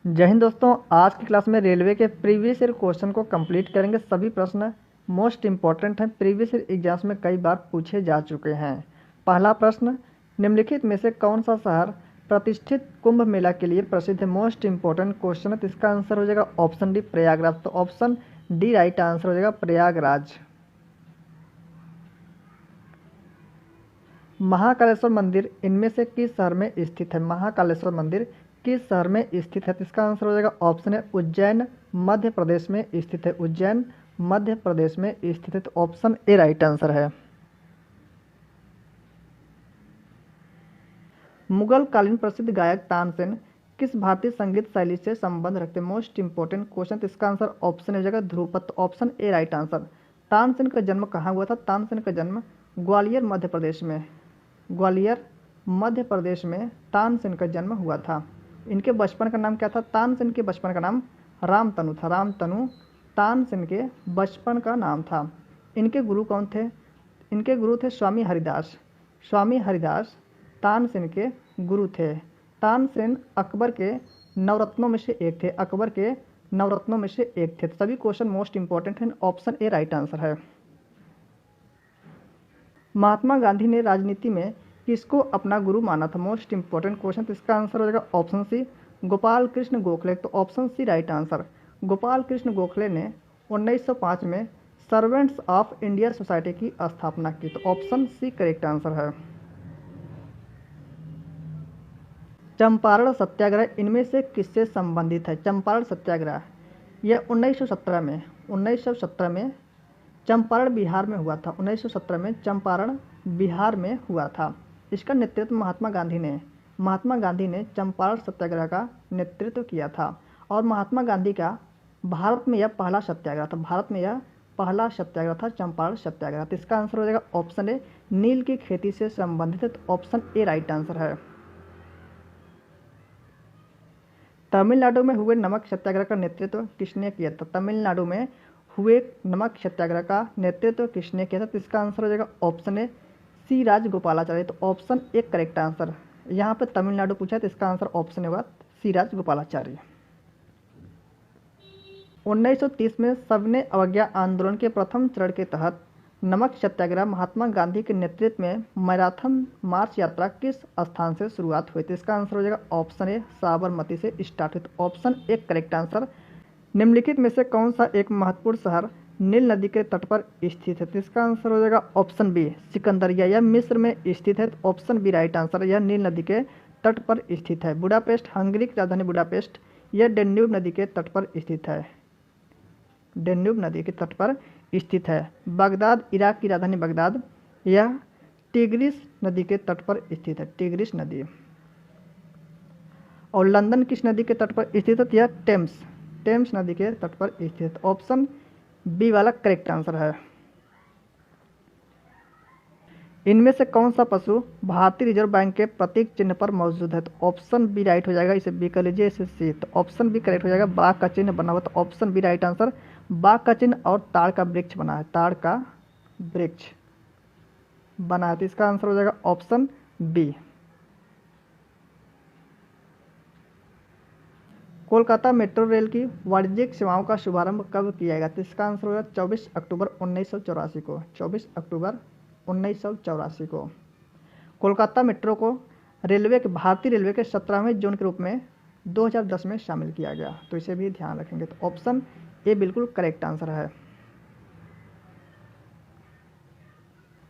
जय हिंद दोस्तों। आज की क्लास में रेलवे के प्रीवियस ईयर क्वेश्चन को कंप्लीट करेंगे। सभी प्रश्न मोस्ट इंपॉर्टेंट हैं, प्रीवियस ईयर एग्जाम्स में कई बार पूछे जा चुके हैं। पहला प्रश्न, निम्नलिखित में से कौन सा शहर प्रतिष्ठित कुंभ मेला के लिए प्रसिद्ध है? मोस्ट इंपॉर्टेंट क्वेश्चन है, तो इसका आंसर हो जाएगा ऑप्शन डी प्रयागराज। तो ऑप्शन डी राइट आंसर हो जाएगा प्रयागराज। महाकालेश्वर मंदिर इनमें से किस शहर में स्थित है? महाकालेश्वर मंदिर किस शहर में स्थित है? तो इसका आंसर हो जाएगा ऑप्शन है उज्जैन, मध्य प्रदेश में स्थित है। उज्जैन मध्य प्रदेश में स्थित है, तो ऑप्शन ए राइट आंसर है। मुगल कालीन प्रसिद्ध गायक तानसेन किस भारतीय संगीत शैली से संबंध रखते हैं? मोस्ट इंपोर्टेंट क्वेश्चन, तो इसका आंसर ऑप्शन हो जाएगा ध्रुपद। तो option A right answer. Tansen का जन्म कहाँ हुआ था? तानसेन का जन्म ग्वालियर मध्य प्रदेश में, ग्वालियर मध्य प्रदेश में तानसेन का जन्म हुआ था। इनके बचपन का नाम क्या था? तानसेन के बचपन का नाम रामतनु था। रामतनु तानसेन के बचपन का नाम था। इनके गुरु कौन थे? इनके गुरु थे स्वामी हरिदास। स्वामी हरिदास तानसेन के गुरु थे। तानसेन अकबर के नवरत्नों में से एक थे। अकबर के नवरत्नों में से एक थे। सभी क्वेश्चन मोस्ट इंपॉर्टेंट हैं, ऑप्शन ए राइट आंसर है। महात्मा गांधी ने राजनीति में किसको अपना गुरु माना था? मोस्ट इंपॉर्टेंट क्वेश्चन, तो इसका आंसर हो जाएगा ऑप्शन सी गोपाल कृष्ण गोखले। तो option C right answer. Gopal Krishna Gokhale ने 1905 में सर्वेंट्स ऑफ इंडिया सोसाइटी की स्थापना की। तो ऑप्शन सी करेक्ट आंसर है। चंपारण सत्याग्रह इनमें से किससे संबंधित है? चंपारण सत्याग्रह यह 1917 में चंपारण बिहार में हुआ था। 1917 में चंपारण बिहार में हुआ था। इसका नेतृत्व महात्मा गांधी ने चंपारण सत्याग्रह का नेतृत्व किया था। और महात्मा गांधी का भारत में यह पहला सत्याग्रह था। भारत में यह पहला सत्याग्रह था, चंपारण सत्याग्रह। तो इसका आंसर हो जाएगा ऑप्शन ए नील की खेती से संबंधित है। तो ऑप्शन ए राइट आंसर है। तमिलनाडु में हुए नमक सत्याग्रह का नेतृत्व किसने किया था? तमिलनाडु में हुए नमक सत्याग्रह का नेतृत्व किसने किया था? तो इसका आंसर हो जाएगा ऑप्शन ए सी राजगोपालाचार्य। तो ऑप्शन ए करेक्ट आंसर। यहाँ पे तमिलनाडु पूछा है, तो इसका आंसर ऑप्शन होगा सी राजगोपालाचार्य। 1930 में सविनय अवज्ञा आंदोलन के प्रथम चरण के तहत नमक सत्याग्रह महात्मा गांधी के नेतृत्व में मैराथन मार्च यात्रा किस स्थान से शुरुआत हुई थी? इसका आंसर हो जाएगा ऑप्शन ए साबरमती से स्टार्ट हुई। तो ऑप्शन ए करेक्ट आंसर। निम्नलिखित में से कौन सा एक महत्वपूर्ण शहर नील नदी के तट पर स्थित है? तो इसका आंसर हो जाएगा ऑप्शन बी सिकंदरिया। यह मिस्र में स्थित है। तो ऑप्शन बी राइट आंसर। यह नील नदी के तट पर स्थित है। बुडापेस्ट हंगरी की राजधानी बुडापेस्ट यह डेन्यूब नदी के तट पर स्थित है। डेन्यूब नदी के तट पर स्थित है। बगदाद इराक की राजधानी बगदाद यह टिग्रिस नदी के तट पर स्थित है। टिग्रिस नदी। और लंदन किस नदी के तट पर स्थित है? यह टेम्स नदी के तट पर स्थित। ऑप्शन बी वाला करेक्ट आंसर है। इनमें से कौन सा पशु भारतीय रिजर्व बैंक के प्रतीक चिन्ह पर मौजूद है? तो ऑप्शन बी राइट हो जाएगा। इसे बी कर लीजिए, इसे सी। तो ऑप्शन बी करेक्ट हो जाएगा। बाघ का चिन्ह बना हुआ। तो ऑप्शन बी राइट आंसर। बाघ का चिन्ह और ताड़ का वृक्ष बना है। ताड़ का वृक्ष बना है। तो इसका आंसर हो जाएगा option B. Kolkata metro rail की वाणिज्यिक सेवाओं का शुभारंभ कब किया गया? तो इसका आंसर होगा 24 अक्टूबर 1984 को। 24 अक्टूबर 1984 को कोलकाता मेट्रो को भारतीय रेलवे के 17वें जोन के रूप में 2010 में शामिल किया गया। तो इसे भी ध्यान रखेंगे। तो ऑप्शन ए बिल्कुल करेक्ट आंसर है।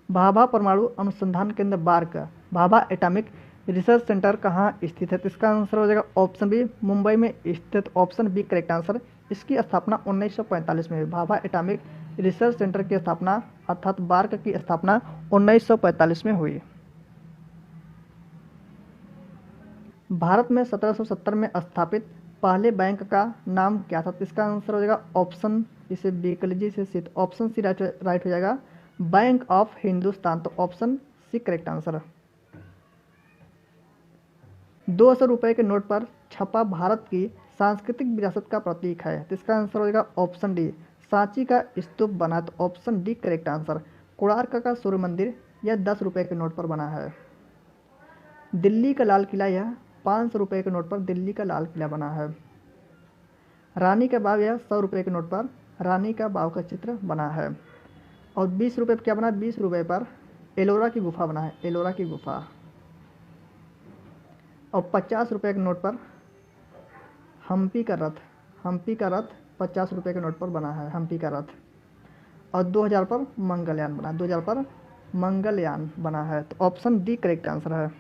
भाभा परमाणु अनुसंधान केंद्र BARC Bhabha Atomic Research Centre कहाँ स्थित है? तो इसका आंसर हो जाएगा ऑप्शन बी मुंबई में स्थित। Option B correct answer. इसकी स्थापना 1945 में हुई। भाभा एटॉमिक रिसर्च सेंटर की स्थापना अर्थात बार्क की स्थापना 1945 में हुई। भारत में 1770 में स्थापित पहले बैंक का नाम क्या था? तो इसका आंसर हो जाएगा ऑप्शन, इसे बी कर लीजिए, इसे सी। ऑप्शन सी राइट हो जाएगा बैंक ऑफ हिंदुस्तान। तो ऑप्शन सी करेक्ट आंसर। 200 रुपये के नोट पर छपा भारत की सांस्कृतिक विरासत का प्रतीक है। तो इसका आंसर हो जाएगा ऑप्शन डी सांची का स्तूप बना। तो option D correct answer. Konark का सूर्य मंदिर यह 10 रुपये के नोट पर बना है। दिल्ली का लाल किला यह 500 रुपये के नोट पर दिल्ली का लाल किला बना है। रानी का बाव, यह 100 रुपये के नोट पर रानी का बाव का चित्र बना है। और 20 रुपये पर क्या बना है? 20 रुपये पर एलोरा की गुफा बना है, एलोरा की गुफा। और 50 रुपये के नोट पर हम्पी का रथ, हम्पी का रथ 50 रुपये के नोट पर बना है, हम्पी का रथ। और 2000 पर मंगलयान बना, 2000 पर मंगलयान बना है। तो ऑप्शन डी करेक्ट आंसर है।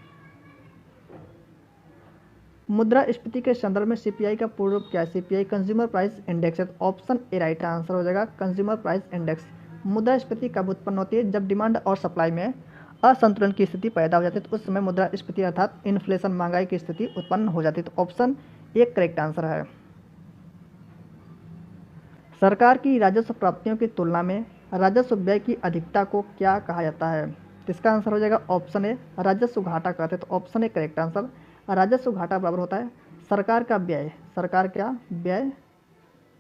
मुद्रास्फीति के संदर्भ में सीपीआई का पूर्ण रूप क्या है? सीपीआई कंज्यूमर प्राइस इंडेक्स है। तो ऑप्शन ए राइट आंसर हो जाएगा, कंज्यूमर प्राइस इंडेक्स। मुद्रास्फीति कब उत्पन्न होती है? जब डिमांड और सप्लाई में असंतुलन की स्थिति पैदा हो जाती है, तो उस समय मुद्रास्फीति अर्थात इन्फ्लेशन, महंगाई की स्थिति उत्पन्न हो जाती है। तो ऑप्शन ए करेक्ट आंसर है। सरकार की राजस्व प्राप्तियों की तुलना में राजस्व व्यय की अधिकता को क्या कहा जाता है? तो इसका आंसर हो जाएगा ऑप्शन ए, राजस्व घाटा कहते हैं। तो ऑप्शन ए करेक्ट आंसर। राजस्व घाटा बराबर होता है सरकार का व्यय, सरकार का व्यय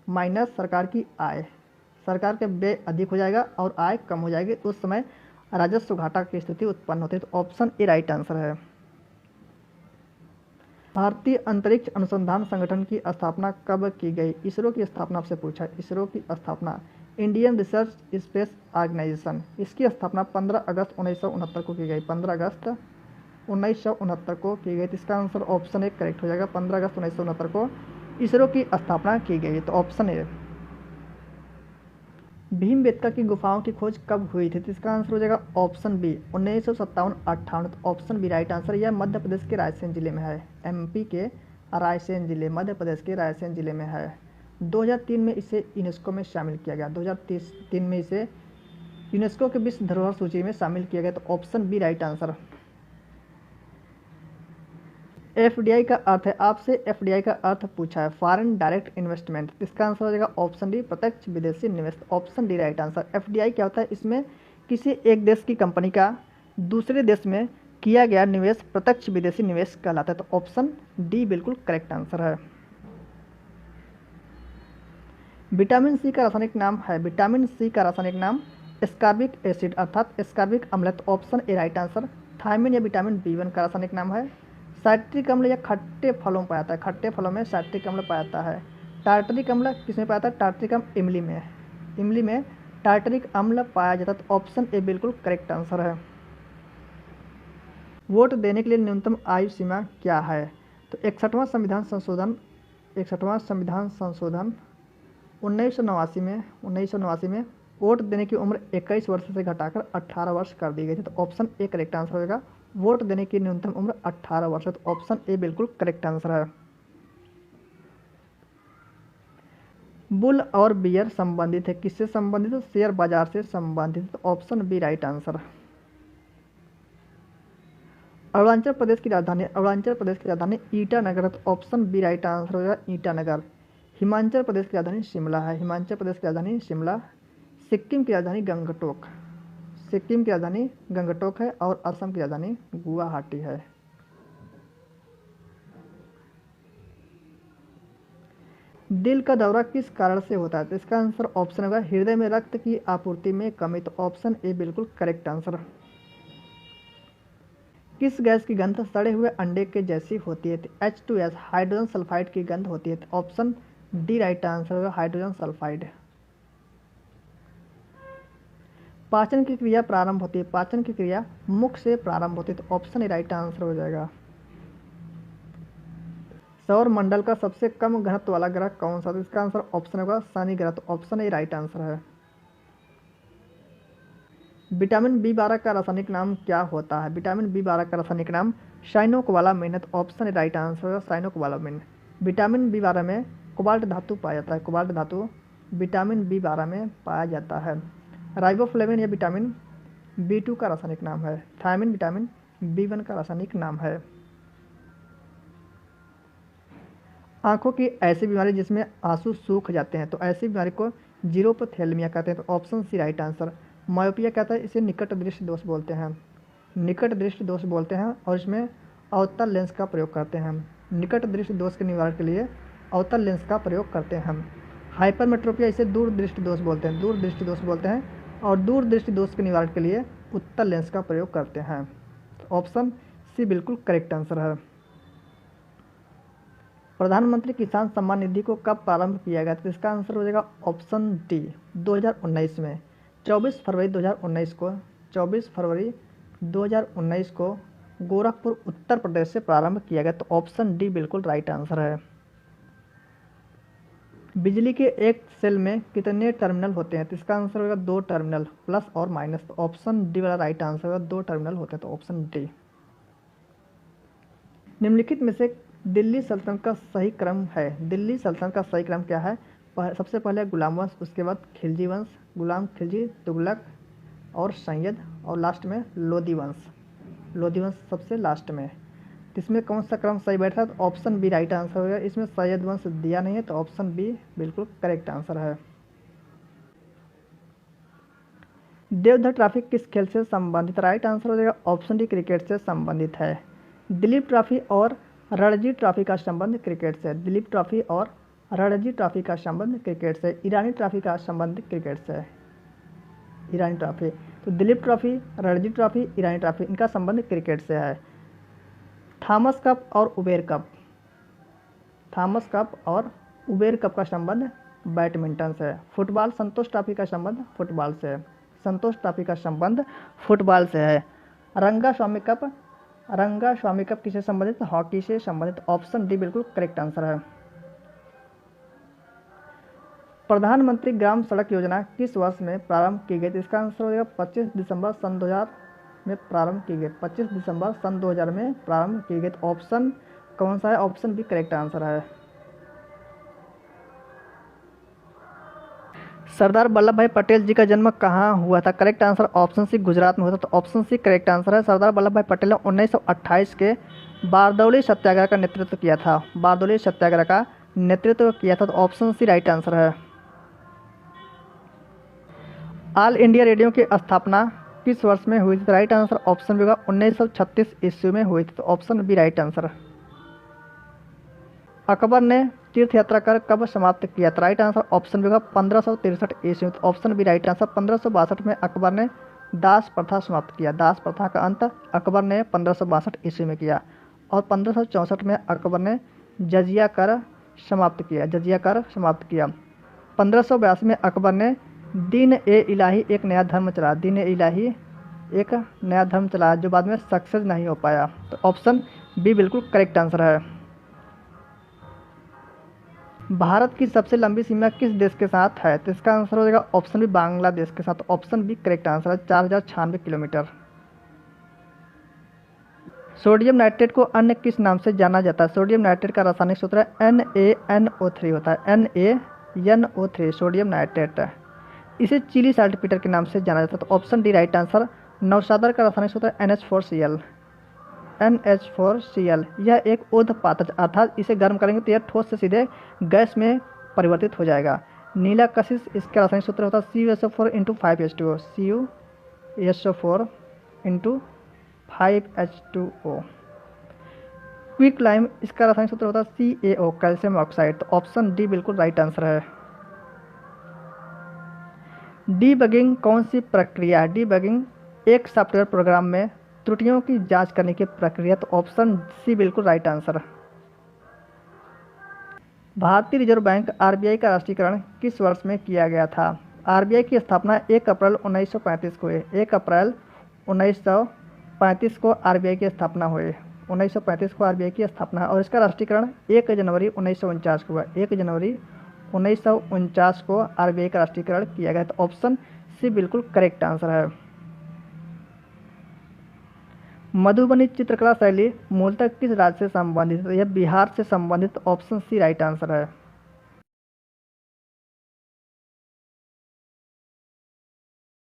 माइनस सरकार की आय। सरकार का व्यय अधिक हो जाएगा और आय कम हो जाएगी, उस समय राजस्व घाटा की स्थिति उत्पन्न होती है। तो ऑप्शन ए राइट आंसर है। भारतीय अंतरिक्ष अनुसंधान संगठन की स्थापना कब की गई? इसरो की स्थापना आपसे पूछा है। इसरो की स्थापना, इंडियन रिसर्च स्पेस ऑर्गेनाइजेशन, इसकी स्थापना 15 अगस्त 1969 को की गई, 15 अगस्त 1969 को की गई। इसका आंसर ऑप्शन ए करेक्ट हो जाएगा, 15 अगस्त 1969 को इसरो की स्थापना की गई। तो ऑप्शन ए। भीमबेटका की गुफाओं की खोज कब हुई थी? तो इसका आंसर हो जाएगा ऑप्शन बी, 1957-58। तो ऑप्शन बी राइट आंसर। यह मध्य प्रदेश के रायसेन जिले में है, एमपी के रायसेन जिले, मध्य प्रदेश के रायसेन जिले में है। 2003 में इसे यूनेस्को में शामिल किया गया, 2003 में इसे यूनेस्को के विश्व धरोहर सूची में शामिल किया गया। तो option B right answer. FDI का अर्थ है, आपसे एफडीआई का अर्थ पूछा है, फॉरेन डायरेक्ट इन्वेस्टमेंट। इसका आंसर हो जाएगा ऑप्शन डी, प्रत्यक्ष विदेशी निवेश। Option D right answer. FDI क्या होता है? इसमें किसी एक देश की कंपनी का दूसरे देश में किया गया निवेश प्रत्यक्ष विदेशी निवेश कहलाता है। तो ऑप्शन डी बिल्कुल करेक्ट आंसर है। विटामिन सी का रासायनिक नाम है, विटामिन सी का रासायनिक नाम एस्कॉर्बिक एसिड अर्थात एस्कॉर्बिक अम्ल। तो option A right answer. Thiamine या विटामिन बी1 का रासायनिक नाम है साइट्रिक अम्ल, या खट्टे फलों में पाया जाता है, खट्टे फलों में साइट्रिक अम्ल पाया जाता है। टार्टरिक अम्ल किसमें पाया जाता है? टार्टरिक अम्ल इमली में, इमली में टार्टरिक अम्ल पाया जाता है। तो ऑप्शन ए बिल्कुल करेक्ट आंसर है। वोट देने के लिए न्यूनतम आयु सीमा क्या है? तो 61वां संविधान संशोधन, 61वां संविधान संशोधन 1989 में वोट देने की उम्र 21 वर्ष से घटाकर 18 वर्ष कर दी गई थी। तो ऑप्शन ए करेक्ट आंसर होगा, वोट देने की न्यूनतम उम्र 18 वर्ष है। तो ऑप्शन ए बिल्कुल करेक्ट आंसर है। बुल और बियर संबंधित है, किससे संबंधित है? शेयर बाजार से संबंधित। तो option B right answer. Arunachal Pradesh की राजधानी, अरुणाचल प्रदेश की राजधानी ईटानगर। तो ऑप्शन बी राइट आंसर होगा, ईटानगर। हिमाचल प्रदेश की राजधानी शिमला है, हिमाचल प्रदेश की राजधानी शिमला। सिक्किम की राजधानी गंगटोक, सिक्किम की राजधानी गंगटोक है। और असम की राजधानी गुवाहाटी है। दिल का दौरा किस कारण से होता है? तो इसका आंसर ऑप्शन होगा हृदय में रक्त की आपूर्ति में कमी। तो ऑप्शन ए बिल्कुल करेक्ट आंसर। किस गैस की गंध सड़े हुए अंडे के जैसी होती है? H2S, हाइड्रोजन सल्फाइड की गंध होती है। तो ऑप्शन डी राइट आंसर होगा, हाइड्रोजन सल्फाइड। पाचन की क्रिया प्रारंभ होती है, पाचन की क्रिया मुख से प्रारंभ होती है। तो ऑप्शन ए राइट आंसर हो जाएगा। सौर मंडल का सबसे कम घनत्व वाला ग्रह कौन सा? तो इसका आंसर ऑप्शन होगा शनि ग्रह। तो ऑप्शन ए राइट आंसर है। विटामिन बी12 का रासायनिक नाम क्या होता है? विटामिन बी12 का रासायनिक नाम साइनोकोबालामिन है। तो ऑप्शन ए राइट आंसर होगा, साइनोकोबालामिन। विटामिन बी12 में कोबाल्ट धातु पाया जाता है, कोबाल्ट धातु विटामिन बी12 में पाया जाता है। राइबोफ्लेविन या विटामिन बी2 का रासायनिक नाम है। थायमिन विटामिन बी1 का रासायनिक नाम है। आंखों की ऐसी बीमारी जिसमें आंसू सूख जाते हैं, तो ऐसी बीमारी को जीरोपथेल्मिया कहते हैं। तो option C right answer. Myopia कहता है, इसे निकट दृष्टि दोष बोलते हैं, निकट दृष्टि दोष बोलते हैं। और इसमें अवतल लेंस का प्रयोग करते हैं। निकट दृष्टि दोष के निवारण के लिए अवतल लेंस का प्रयोग करते हैं। हाइपरमेट्रोपिया, इसे दूर दृष्टि दोष बोलते हैं, दूर दृष्टि दोष बोलते हैं। और दूर दृष्टि दोष के निवारण के लिए उत्तल लेंस का प्रयोग करते हैं। ऑप्शन सी बिल्कुल करेक्ट आंसर है। प्रधानमंत्री किसान सम्मान निधि को कब प्रारंभ किया गया? तो इसका आंसर हो जाएगा ऑप्शन डी 2019 में। 24 फरवरी 2019 को 24 फरवरी 2019 को गोरखपुर उत्तर प्रदेश से प्रारंभ किया गया। तो ऑप्शन डी बिल्कुल राइट आंसर है। बिजली के एक सेल में कितने टर्मिनल होते हैं? तो इसका आंसर होगा 2 टर्मिनल, प्लस और माइनस। तो ऑप्शन डी वाला राइट आंसर होगा, 2 टर्मिनल होते हैं। तो ऑप्शन डी। निम्नलिखित में से दिल्ली सल्तनत का सही क्रम है? दिल्ली सल्तनत का सही क्रम क्या है? सबसे पहले गुलाम वंश, उसके बाद खिलजी वंश, गुलाम खिलजी, तुगलक और सैयद, और लास्ट में लोदी वंश। लोदी वंश सबसे लास्ट में। इसमें कौन सा क्रम सही बैठा है? तो ऑप्शन बी राइट आंसर होगा। इसमें सैयद वंश दिया नहीं है, तो ऑप्शन बी बिल्कुल करेक्ट आंसर है। देवधर ट्रॉफी किस खेल से संबंधित? राइट आंसर हो जाएगा ऑप्शन डी क्रिकेट से संबंधित है। दिलीप ट्रॉफी और रणजी ट्रॉफी का संबंध क्रिकेट से। दिलीप ट्रॉफी और रणजी ट्रॉफी का संबंध क्रिकेट से। ईरानी ट्रॉफी का संबंध क्रिकेट से। ईरानी ट्रॉफी, तो दिलीप ट्रॉफी, रणजी ट्रॉफी, ईरानी ट्रॉफी, इनका संबंध क्रिकेट से है। थॉमस कप और उबेर कप, थॉमस कप और उबेर कप का संबंध बैडमिंटन से। फुटबॉल, संतोष ट्रॉफी का संबंध फुटबॉल से। संतोष ट्रॉफी का संबंध फुटबॉल से है। रंगास्वामी कप, रंगास्वामी कप किससे संबंधित? हॉकी से संबंधित। ऑप्शन डी बिल्कुल करेक्ट आंसर है। प्रधानमंत्री ग्राम सड़क योजना किस वर्ष में प्रारंभ की गई? इसका आंसर हो जाएगा 25 दिसंबर सन 2000 में प्रारंभ की गई। 25 दिसंबर सन 2000 में प्रारंभ की गई। तो ऑप्शन कौन सा है? ऑप्शन बी करेक्ट आंसर है। सरदार वल्लभ भाई पटेल जी का जन्म कहाँ हुआ था? Correct answer option C Gujarat में हुआ था। तो ऑप्शन सी करेक्ट आंसर है। सरदार वल्लभ भाई पटेल ने 1928 के बारदौली सत्याग्रह का नेतृत्व किया था। बारदौली सत्याग्रह का नेतृत्व किया था। तो ऑप्शन सी राइट आंसर है। ऑल इंडिया रेडियो की स्थापना किस वर्ष में हुई थी? राइट आंसर ऑप्शन बी होगा 1936 ईस्वी में हुई थी। तो option B right answer. Akbar ने तीर्थ यात्रा कर कब समाप्त किया? तो राइट आंसर ऑप्शन बी होगा 1563 ईस्वी। तो ऑप्शन बी राइट आंसर। 1562 में अकबर ने दास प्रथा समाप्त किया। दास प्रथा का अंत अकबर ने 1562 ईस्वी में किया। और 1564 में अकबर ने जजिया कर समाप्त किया। जजिया कर समाप्त किया। 1582 में अकबर ने दीन ए इलाही एक नया धर्म चला। दीन ए इलाही एक नया धर्म चला, जो बाद में सक्सेस नहीं हो पाया। तो ऑप्शन बी बिल्कुल करेक्ट आंसर है। भारत की सबसे लंबी सीमा किस देश के साथ है? तो इसका आंसर हो जाएगा ऑप्शन बी बांग्लादेश के साथ। ऑप्शन बी करेक्ट आंसर है। 4096 किलोमीटर। सोडियम नाइट्रेट को अन्य किस नाम से जाना जाता है? सोडियम नाइट्रेट का रासायनिक सूत्र NaNO3 होता है। NaNO3 sodium nitrate. इसे चिली साल्टपीटर के नाम से जाना जाता है। तो ऑप्शन डी राइट आंसर। नौशादर का रासायनिक सूत्र NH4Cl। NH4Cl यह एक ऊर्ध्वपातज, अर्थात इसे गर्म करेंगे तो यह ठोस से सीधे गैस में परिवर्तित हो जाएगा। नीला कशिश इसका रासायनिक सूत्र होता है CuSO4 × 5H2O। CuSO4 × 5H2O। Quick lime इसका रासायनिक सूत्र होता है CaO, कैल्शियम ऑक्साइड। तो ऑप्शन डी बिल्कुल राइट आंसर है। डीबगिंग कौन सी प्रक्रिया? डीबगिंग एक सॉफ्टवेयर प्रोग्राम में त्रुटियों की जांच करने की प्रक्रिया। तो ऑप्शन सी बिल्कुल राइट आंसर। भारतीय रिजर्व बैंक RBI का राष्ट्रीयकरण किस वर्ष में किया गया था? RBI की स्थापना 1 अप्रैल 1935 को हुई। 1 अप्रैल 1935 को RBI की स्थापना हुई। 1935 को RBI की स्थापना, और इसका राष्ट्रीयकरण 1 जनवरी 1949 को हुआ। 1 जनवरी 1949 को RBI का राष्ट्रीयकरण किया गया। तो ऑप्शन सी बिल्कुल करेक्ट आंसर है। मधुबनी चित्रकला शैली मूलतः किस राज्य से संबंधित है? यह बिहार से संबंधित। ऑप्शन सी राइट आंसर है।